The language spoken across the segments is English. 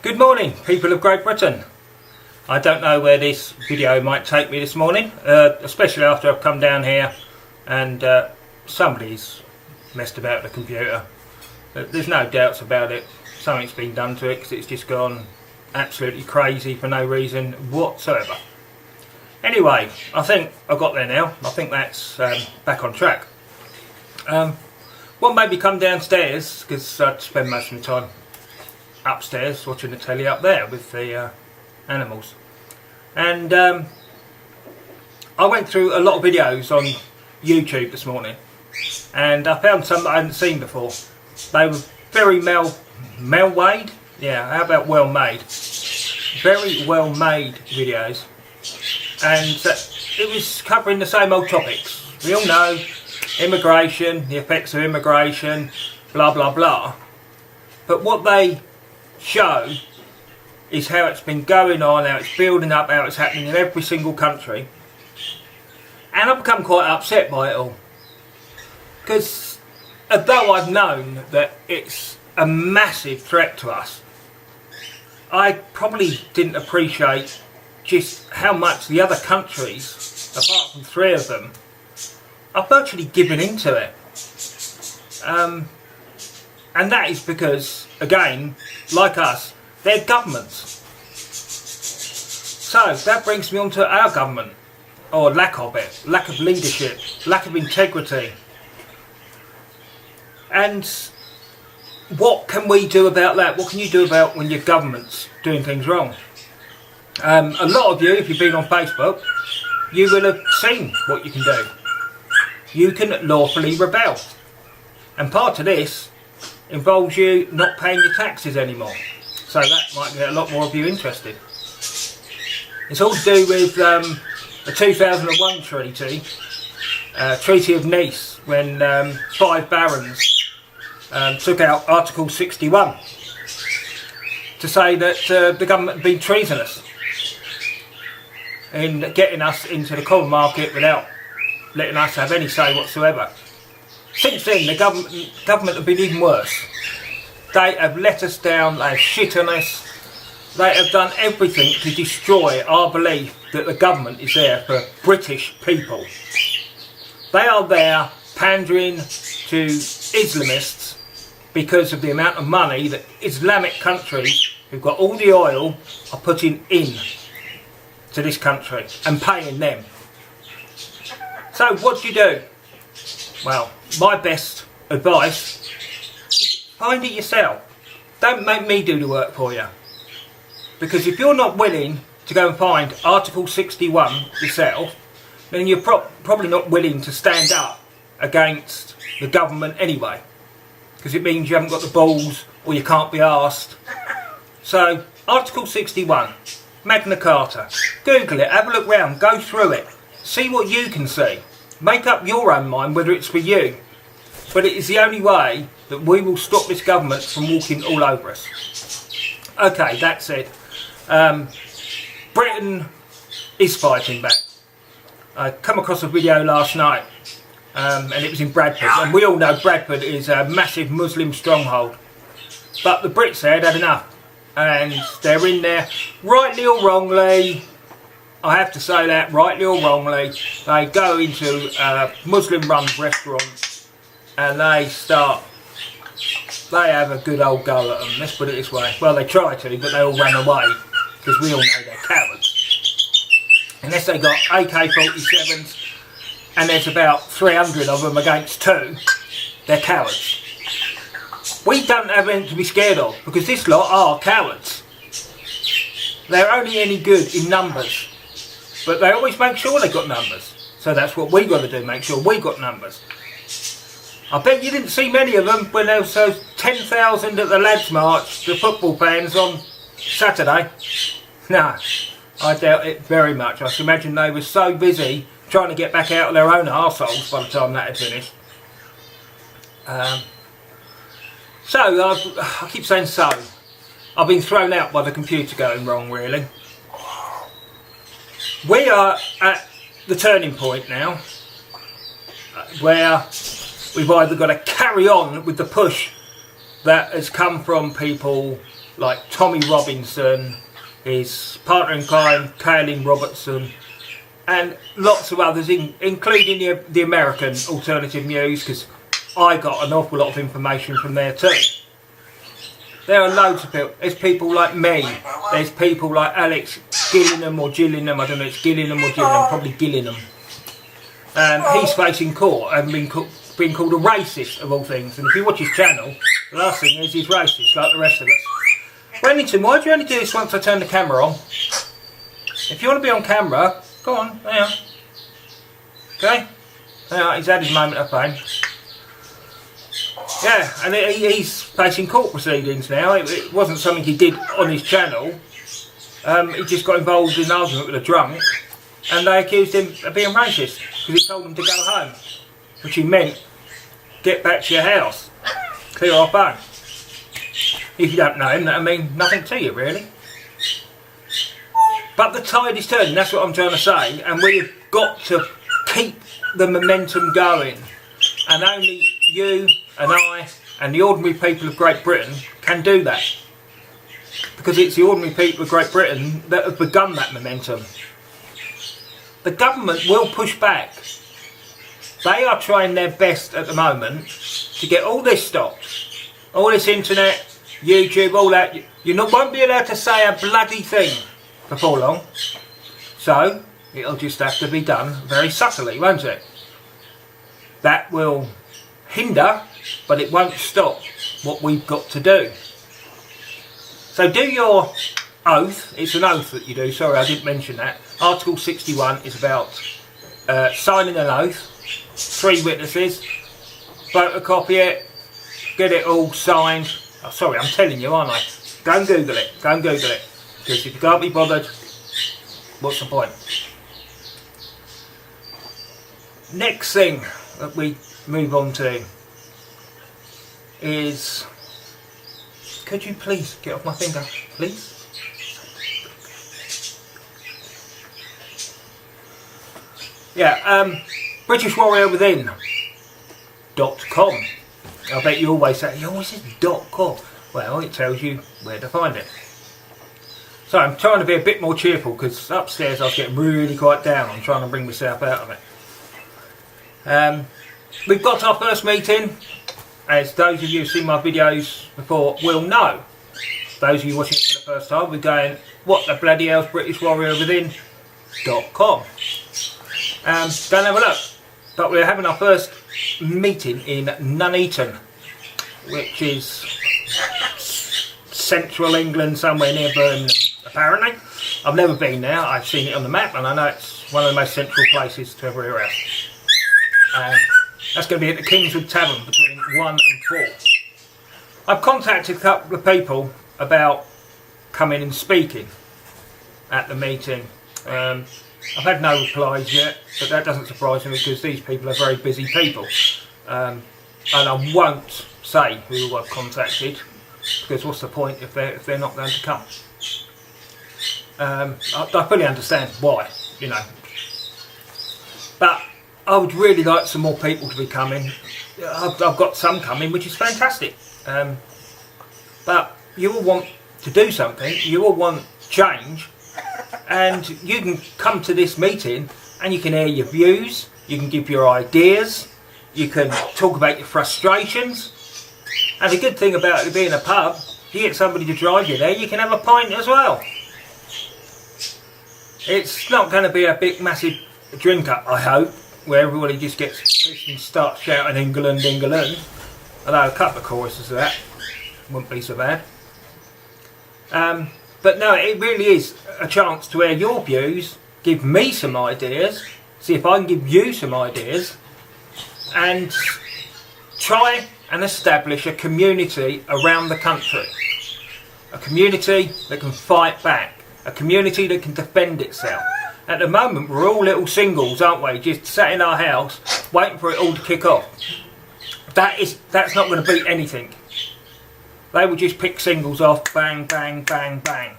Good morning, people of Great Britain. I don't know where this video might take me this morning, especially after I've come down here and somebody's messed about the computer. There's no doubts about it. Something's been done to it because it's just gone absolutely crazy for no reason whatsoever. Anyway, I think I've got there now. I think that's back on track. What made me come downstairs, because I'd spend most of my time upstairs watching the telly up there with the animals, and I went through a lot of videos on YouTube this morning and I found some that I hadn't seen before. They were very well-made, yeah, how about well made, very well made videos, and it was covering the same old topics. We all know immigration, the effects of immigration, blah blah blah, but what they show is how it's been going on, how it's building up, how it's happening in every single country, and I've become quite upset by it all, because although I've known that it's a massive threat to us, I probably didn't appreciate just how much the other countries, apart from 3 of them, are virtually giving into it. And that is because, again, like us, they're governments. So that brings me on to our government, or lack of it, lack of leadership, lack of integrity. And what can we do about that? What can you do about when your government's doing things wrong? A lot of you, if you've been on Facebook, you will have seen what you can do. You can lawfully rebel. And part of this involves you not paying your taxes anymore. So that might get a lot more of you interested. It's all to do with the 2001 treaty, Treaty of Nice, when 5 barons took out Article 61 to say that the government had been treasonous in getting us into the common market without letting us have any say whatsoever. Since then, the government have been even worse. They have let us down, they have shit on us, they have done everything to destroy our belief that the government is there for British people. They are there pandering to Islamists because of the amount of money that Islamic countries who've got all the oil are putting in to this country and paying them. So what do you do? Well, my best advice is find it yourself. Don't make me do the work for you. Because if you're not willing to go and find Article 61 yourself, then you're probably not willing to stand up against the government anyway. Because it means you haven't got the balls or you can't be asked. So, Article 61, Magna Carta. Google it, have a look round, go through it. See what you can see. Make up your own mind whether it's for you. But it is the only way that we will stop this government from walking all over us. Okay, that's it. Britain is fighting back. I come across a video last night, and it was in Bradford. And we all know Bradford is a massive Muslim stronghold. But the Brits there had enough. And they're in there, rightly or wrongly, I have to say that, rightly or wrongly, they go into Muslim-run restaurants and they have a good old go at them, let's put it this way. Well, they try to, but they all ran away, because we all know they're cowards. Unless they got AK-47s, and there's about 300 of them against 2, they're cowards. We don't have anything to be scared of, because this lot are cowards. They're only any good in numbers. But they always make sure they've got numbers. So that's what we got to do, make sure we got numbers. I bet you didn't see many of them when there was those 10,000 at the Lads March, the football fans, on Saturday. No, I doubt it very much. I should imagine they were so busy trying to get back out of their own arseholes by the time that had finished. I keep saying so. I've been thrown out by the computer going wrong, really. We are at the turning point now, where we've either got to carry on with the push that has come from people like Tommy Robinson, his partner in crime, Kaylin Robertson, and lots of others, including the American alternative news, because I got an awful lot of information from there too. There are loads of people. There's people like me. There's people like Alex Gillingham or Gillingham. I don't know if it's Gillingham or Gillingham. Probably Gillingham. He's facing court and being called a racist of all things. And if you watch his channel, the last thing is he's racist like the rest of us. Wellington, why do you only do this once I turn the camera on? If you want to be on camera, go on. There. Okay. There, he's had his moment of fame. Yeah, and he's facing court proceedings now. It wasn't something he did on his channel. He just got involved in an argument with a drunk, and they accused him of being racist because he told them to go home, which he meant get back to your house, clear off home. If you don't know him, that'll mean nothing to you, really. But the tide is turning, that's what I'm trying to say, and we've got to keep the momentum going. And only you and I and the ordinary people of Great Britain can do that. Because it's the ordinary people of Great Britain that have begun that momentum. The government will push back. They are trying their best at the moment to get all this stopped. All this internet, YouTube, all that. You won't be allowed to say a bloody thing before long. So, it'll just have to be done very subtly, won't it? That will hinder, but it won't stop what we've got to do. So do your oath. It's an oath that you do. Sorry, I didn't mention that. Article 61 is about signing an oath. 3 witnesses. Photocopy it. Get it all signed. Oh, sorry, I'm telling you, aren't I? Go and Google it. Go and Google it. Because if you can't be bothered, what's the point? Next thing that we move on to is, could you please get off my finger, please? Yeah, BritishWarriorWithin.com. I bet you always say, he always says .com. Well, it tells you where to find it. So I'm trying to be a bit more cheerful because upstairs I was getting really quite down. I'm trying to bring myself out of it. We've got our first meeting, as those of you who've seen my videos before will know. Those of you watching it for the first time, we're going, what the bloody hell's BritishWarriorWithin.com. Go and have a look. But we're having our first meeting in Nuneaton, which is central England, somewhere near Birmingham, apparently. I've never been there. I've seen it on the map, and I know it's one of the most central places to everywhere else. That's going to be at the Kingswood Tavern between 1 and 4. I've contacted a couple of people about coming and speaking at the meeting. I've had no replies yet, but that doesn't surprise me because these people are very busy people. And I won't say who I've contacted because what's the point if they're not going to come? I fully understand why, you know. But I would really like some more people to be coming. I've got some coming, which is fantastic. But you will want to do something, you will want change, and you can come to this meeting and you can air your views, you can give your ideas, you can talk about your frustrations. And the good thing about it being a pub, if you get somebody to drive you there, you can have a pint as well. It's not going to be a big massive drink-up, I hope, where everybody just gets pissed and starts shouting England, England. Although a couple of choruses of that wouldn't be so bad. But no, it really is a chance to air your views, give me some ideas, see if I can give you some ideas, and try and establish a community around the country. A community that can fight back. A community that can defend itself. At the moment we're all little singles, aren't we? Just sat in our house waiting for it all to kick off. That's not going to beat anything. They will just pick singles off, bang, bang, bang, bang.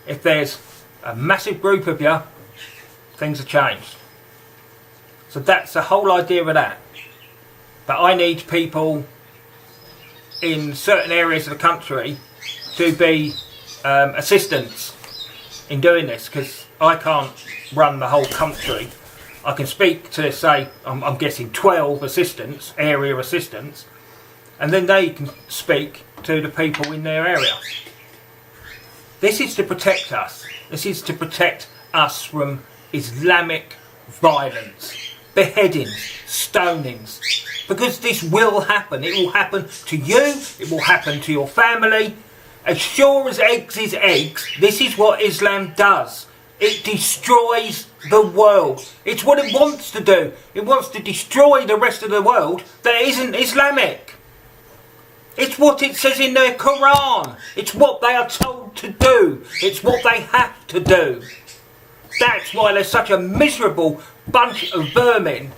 If there's a massive group of you, things have changed. So that's the whole idea of that. But I need people in certain areas of the country to be assistants in doing this, because I can't run the whole country. I can speak to, say, I'm guessing 12 assistants, area assistants, and then they can speak to the people in their area. This is to protect us. This is to protect us from Islamic violence, beheadings, stonings, because this will happen. It will happen to you, it will happen to your family. As sure as eggs is eggs, this is what Islam does. It destroys the world. It's what it wants to do. It wants to destroy the rest of the world that isn't Islamic. It's what it says in their Quran. It's what they are told to do. It's what they have to do. That's why they're such a miserable bunch of vermin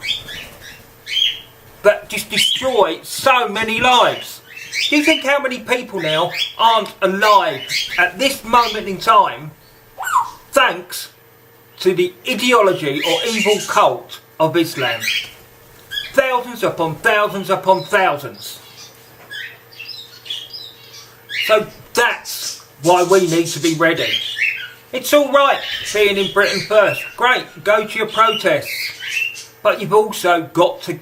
that just destroy so many lives. Do you think how many people now aren't alive at this moment in time thanks to the ideology or evil cult of Islam? Thousands upon thousands upon thousands. So that's why we need to be ready. It's alright being in Britain first. Great, go to your protests. But you've also got to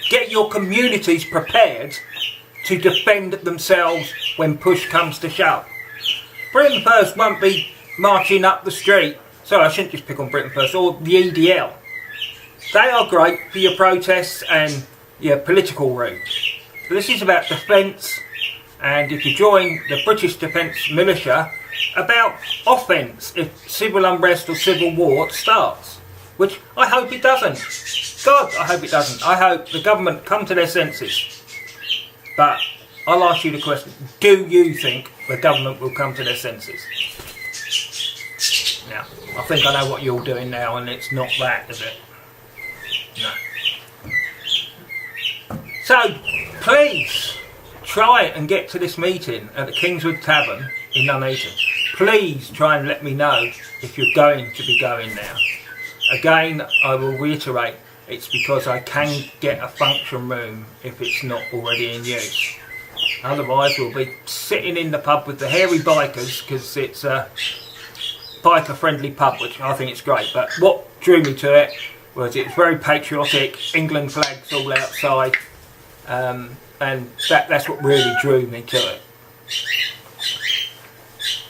get your communities prepared to defend themselves when push comes to shove. Britain First won't be marching up the street. Sorry, I shouldn't just pick on Britain First, or the EDL. They are great for your protests and your political route. But this is about defence, and if you join the British Defence Militia, about offence if civil unrest or civil war starts. Which I hope it doesn't. God, I hope it doesn't. I hope the government come to their senses. But I'll ask you the question, do you think the government will come to their senses? Now, I think I know what you're doing now, and it's not that, is it? No. So, please, try and get to this meeting at the Kingswood Tavern in Nuneaton. Please try and let me know if you're going to be going there. Again, I will reiterate, it's because I can get a function room if it's not already in use. Otherwise we'll be sitting in the pub with the hairy bikers, because it's a biker friendly pub, which I think it's great. But what drew me to it was it's very patriotic, England flags all outside, and that's what really drew me to it.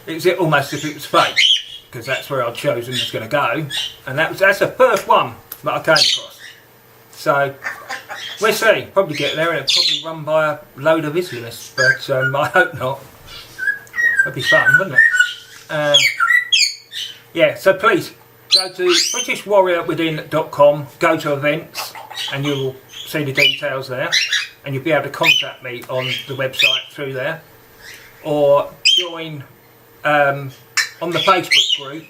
It's almost as if it was fate, because that's where I'd chosen was going to go, and that's the first one that I came across. So, we'll see. Probably get there and it'll probably run by a load of Islamists, but I hope not. That'd be fun, wouldn't it? Yeah, so please, go to BritishWarriorWithin.com, go to events, and you will see the details there, and you'll be able to contact me on the website through there, or join on the Facebook group.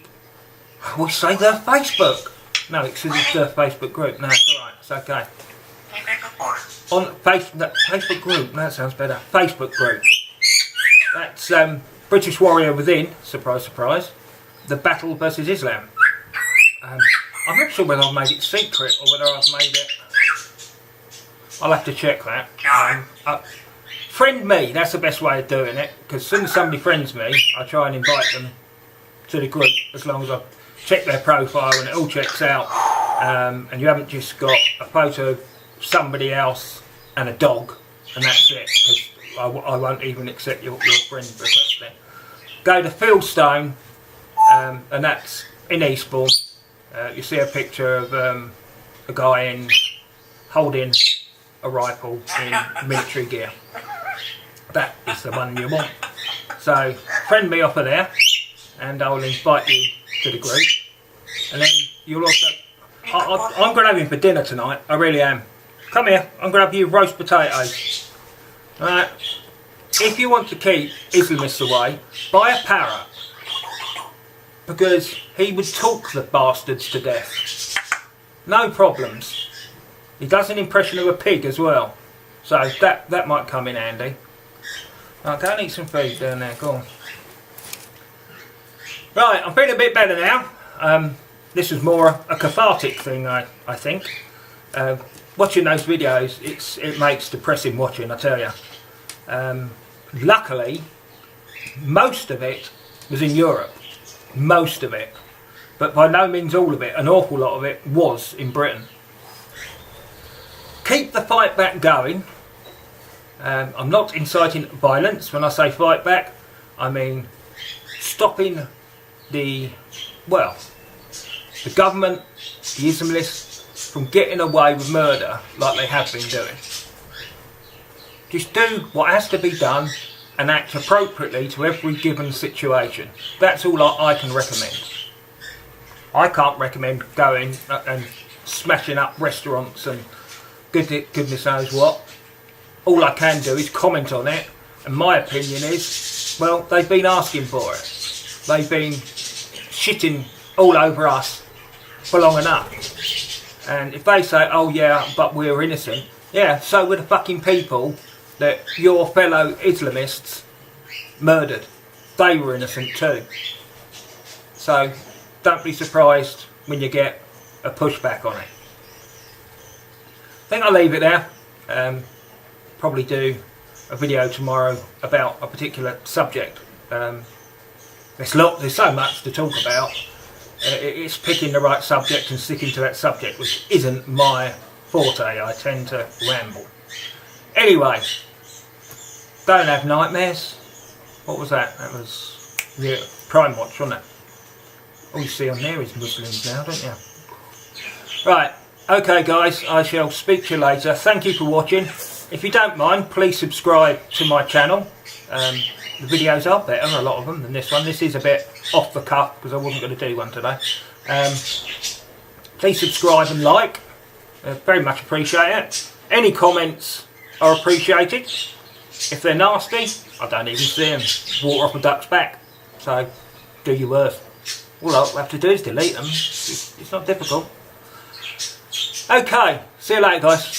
We say the Facebook. No, it's the Facebook group. No, it's alright, it's okay. On Facebook group, that sounds better. Facebook group. That's British Warrior Within, surprise, surprise. The Battle versus Islam. I'm not sure whether I've made it secret or whether I've made it. I'll have to check that. Friend me, that's the best way of doing it, because as soon as somebody friends me, I try and invite them to the group, as long as I check their profile and it all checks out, and you haven't just got a photo of somebody else and a dog and that's it, because I won't even accept your friend request then. Go to Fieldstone, and that's in Eastbourne. You see a picture of a guy holding a rifle in military gear. That is the one you want. So friend me off of there, and I'll invite you to the group. And then you'll also... I'm going to have him for dinner tonight, I really am. Come here, I'm going to have you roast potatoes. Alright, if you want to keep Islamists away, buy a parrot. Because he would talk the bastards to death. No problems. He does an impression of a pig as well. So that might come in handy. Right, go and eat some food down there, go on. Right, I'm feeling a bit better now. This was more a cathartic thing, I think. Watching those videos, it makes depressing watching, I tell you. Luckily, most of it was in Europe. Most of it. But by no means all of it. An awful lot of it was in Britain. Keep the fight back going. I'm not inciting violence. When I say fight back, I mean stopping the government, the Islamists, from getting away with murder like they have been doing. Just do what has to be done and act appropriately to every given situation. That's all I can recommend. I can't recommend going and smashing up restaurants and goodness knows what. All I can do is comment on it, and my opinion is, well, they've been asking for it. They've been shitting all over us for long enough. And if they say, oh yeah, but we're innocent, yeah, so were the fucking people that your fellow Islamists murdered. They were innocent too. So don't be surprised when you get a pushback on it. I think I'll leave it there. Probably do a video tomorrow about a particular subject. There's so much to talk about. It's picking the right subject and sticking to that subject, which isn't my forte. I tend to ramble. Anyway, don't have nightmares. What was that? That was Prime Watch, wasn't it? All you see on there is Muslims now, don't you? Right, okay guys, I shall speak to you later. Thank you for watching. If you don't mind, please subscribe to my channel. The videos are better, a lot of them, than this one. This is a bit off the cuff because I wasn't going to do one today. Please subscribe and like. Very much appreciate it. Any comments are appreciated. If they're nasty, I don't even see them. Water off a duck's back. So, do your worst. All I'll have to do is delete them. It's not difficult. Okay, see you later guys.